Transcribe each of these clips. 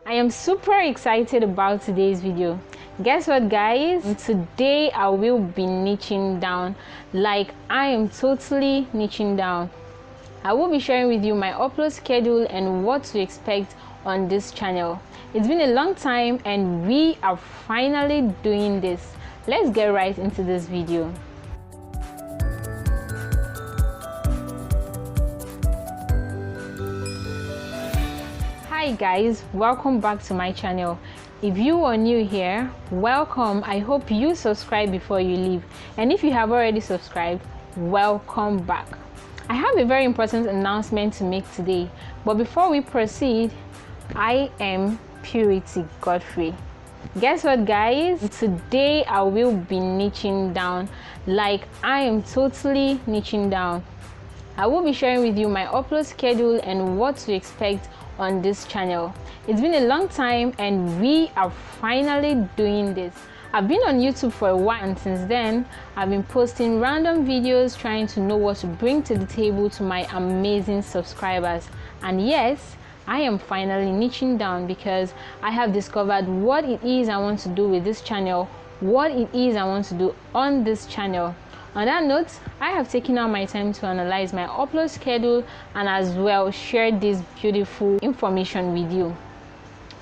I am super excited about today's video. Guess what, guys? Today I will be niching down. Like, I am totally niching down. I will be sharing with you my upload schedule and what to expect on this channel. It's been a long time and we are finally doing this. Let's get right into this video. Hi guys, welcome back to my channel. If you are new here, welcome. I hope you subscribe before you leave, and if you have already subscribed, welcome back. I have a very important announcement to make today, but before we proceed, I am Purity Godfrey. Guess what, guys? Today I will be niching down. Like, I am totally niching down. I will be sharing with you my upload schedule and what to expect on this channel. It's been a long time and we are finally doing this. I've been on YouTube for a while, and since then I've been posting random videos trying to know what to bring to the table to my amazing subscribers. And yes, I am finally niching down because I have discovered what it is I want to do with this channel, what it is I want to do on this channel. On that note, I have taken out my time to analyze my upload schedule and as well share this beautiful information with you.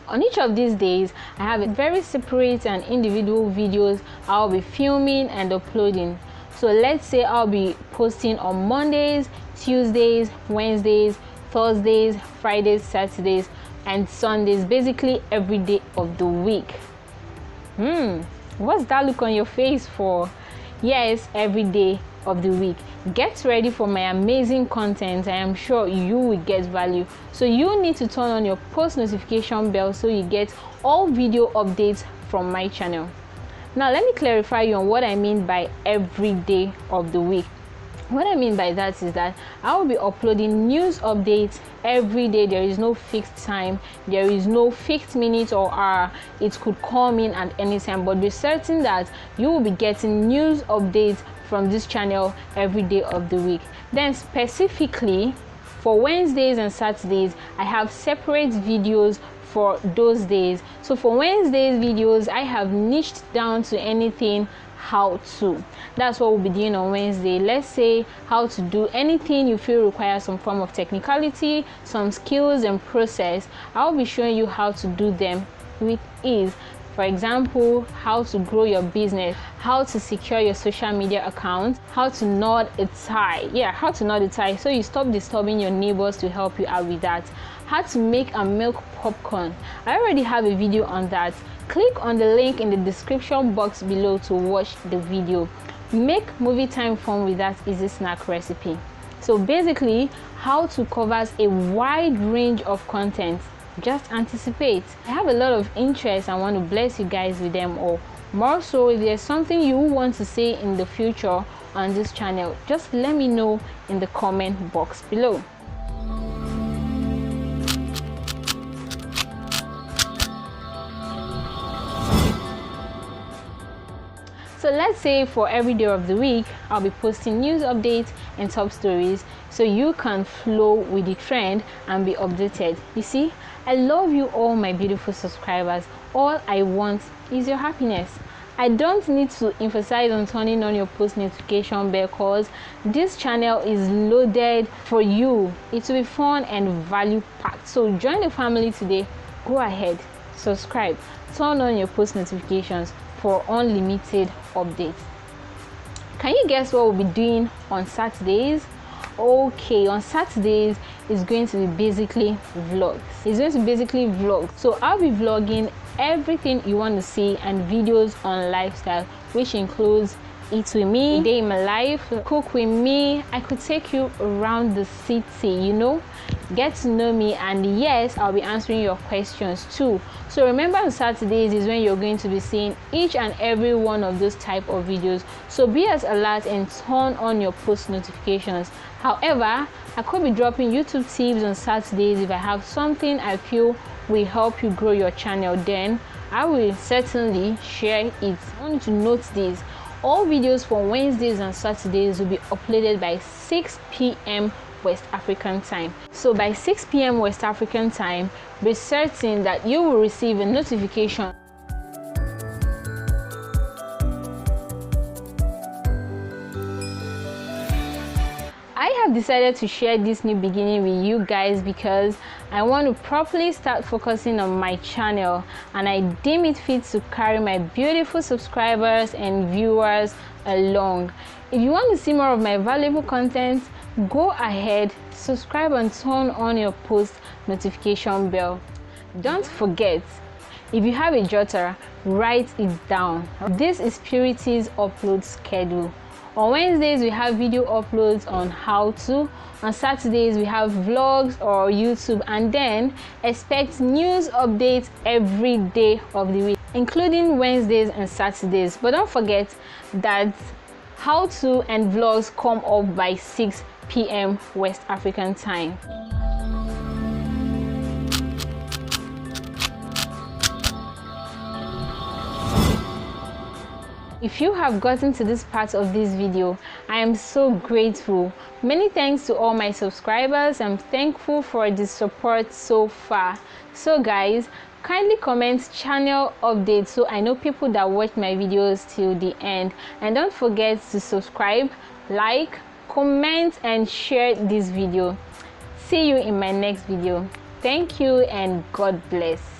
On each of these days, I have very separate and individual videos I'll be filming and uploading. So let's say I'll be posting on Mondays, Tuesdays, Wednesdays, Thursdays, Fridays, Saturdays, and Sundays, basically every day of the week. What's that look on your face for? Yes, every day of the week. Get ready for my amazing content. I am sure you will get value. So you need to turn on your post notification bell so you get all video updates from my channel. Now let me clarify you on what I mean by every day of the week. What I mean by that is that I will be uploading news updates every day. There is no fixed time, there is no fixed minute or hour. It could come in at any time, but be certain that you will be getting news updates from this channel every day of the week. Then specifically for Wednesdays and Saturdays, I have separate videos for those days. So for Wednesdays videos, I have niched down to anything how to. That's what we'll be doing on Wednesday. Let's say how to do anything you feel requires some form of technicality, some skills and process. I'll be showing you how to do them with ease. For example, how to grow your business, how to secure your social media account, how to knot a tie. How to knot a tie so you stop disturbing your neighbors to help you out with that. How to make and milk popcorn. I already have a video on that. Click on the link in the description box below to watch the video. Make movie time fun with that easy snack recipe. So basically, how to cover a wide range of content. Just anticipate. I have a lot of interest. I want to bless you guys with them all. More so, if there's something you want to say in the future on this channel, just let me know in the comment box below. So let's say for every day of the week, I'll be posting news updates and top stories so you can flow with the trend and be updated. You see, I love you all, my beautiful subscribers. All I want is your happiness. I don't need to emphasize on turning on your post notification bell because this channel is loaded for you. It will be fun and value packed. So join the family today. Go ahead, subscribe, turn on your post notifications for unlimited updates. Can you guess what we'll be doing on Saturdays? Okay, on Saturdays it's going to be basically vlogs. So I'll be vlogging everything you want to see and videos on lifestyle, which includes eat with me, day in my life, cook with me. I could take you around the city, get to know me, and yes, I'll be answering your questions too. So remember, on Saturdays is when you're going to be seeing each and every one of those type of videos. So be as alert and turn on your post notifications. However, I could be dropping YouTube tips on Saturdays. If I have something I feel will help you grow your channel, then I will certainly share it. I want you to note this. All videos for Wednesdays and Saturdays will be uploaded by 6 p.m. West African time. So by 6 p.m. West African time, be certain that you will receive a notification. I have decided to share this new beginning with you guys because I want to properly start focusing on my channel, and I deem it fit to carry my beautiful subscribers and viewers along. If you want to see more of my valuable content, go ahead, subscribe and turn on your post notification bell. Don't forget, if you have a jotter, write it down. This is Purity's upload schedule. On Wednesdays, we have video uploads on how to. On Saturdays, we have vlogs or YouTube, and then expect news updates every day of the week, including Wednesdays and Saturdays. But don't forget that how to and vlogs come up by 6 p.m. West African time. If you have gotten to this part of this video, I am so grateful. Many thanks to all my subscribers. I'm thankful for the support so far. So guys, kindly comment channel updates so I know people that watch my videos till the end. And don't forget to subscribe, like, comment and share this video. See you in my next video. Thank you and God bless.